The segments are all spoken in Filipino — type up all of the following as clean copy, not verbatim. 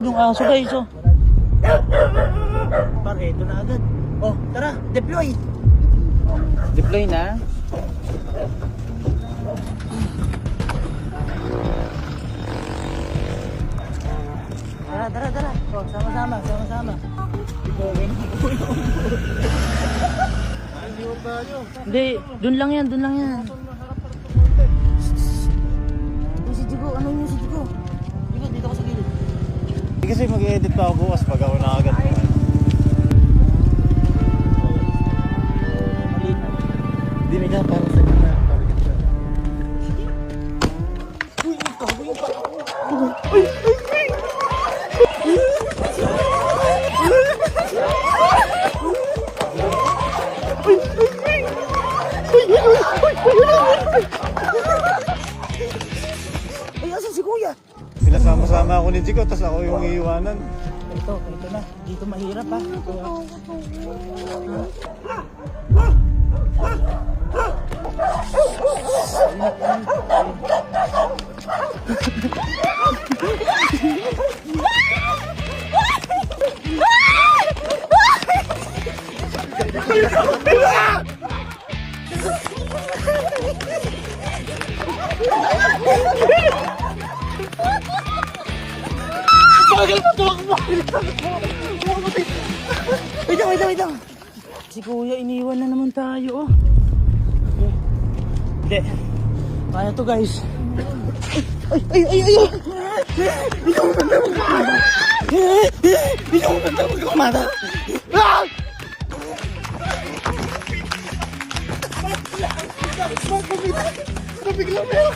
Yung aso guys, oh. Pare, ito na agad. Oh, tara, deploy. Deploy na. Tara. Oh, sama-sama. Hindi, dun lang yan. Yung si Jigo, ano yung si Jigo? Jigo, dito ko sa gilid. Kasi mag-edit pa ako bukas pag ako nakagad. Hindi na dyan, para sa gitna. Ay, asan si Kuya? Pinasama-sama ako ni Chico, tapos ako yung iiwanan. Ito na. Dito mahirap ha. Wait lang. Si Kuya, iniwan na naman tayo, oh. Hindi. Kaya to, guys. Ay! Ikaw ang tanda magkakamata. Nabigla mo yun.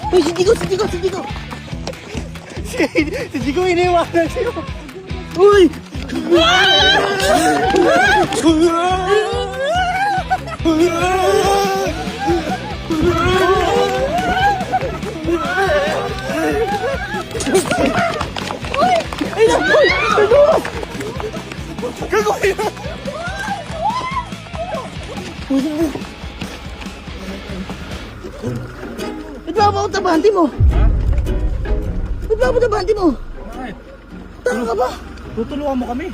Uy, si Jigo! Si Chico iniiwanan siya. Uy! Gagawin na! Ba't ba ako tabanti mo? Ba't ba ako tabanti mo? Bakit? Tanga ka ba? Tutulungan mo kami.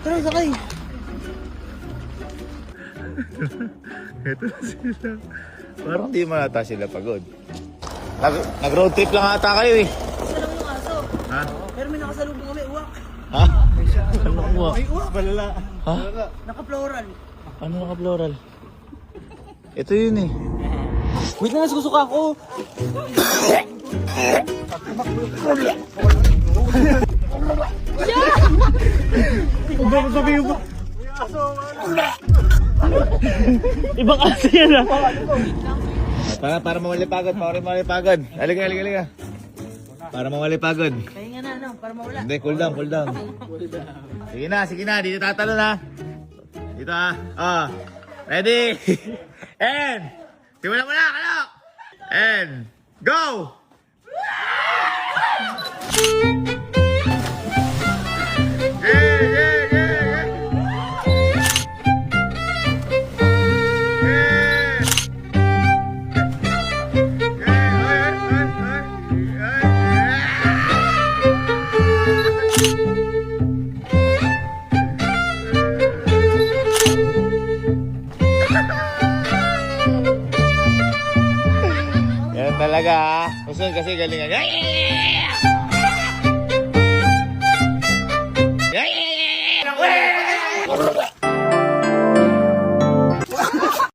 Tara, sakay. Ito na sila. Parang di malata sila pagod. Nag-road trip lang ata kayo eh. Isa lang yung aso. Ha? Pero may nakasalubong kami, uwak. Ha? Ay, uwak. Balala. Ha? Naka-floral. Ano naka-floral? Ito yun eh. Wait na, nasusuka ako. Huwag sabihin mo. Ibang aso yan, ah. Para mawali pagod. Halika. Para mawali pagod. Kaya nga na, para mawala. Hindi, cool down. Sige na. Dito tatalo na. Dito ha. Oh. Ready? And simulan mo na, kalo! And go! Yan talaga ha. Gusto kasi galingan.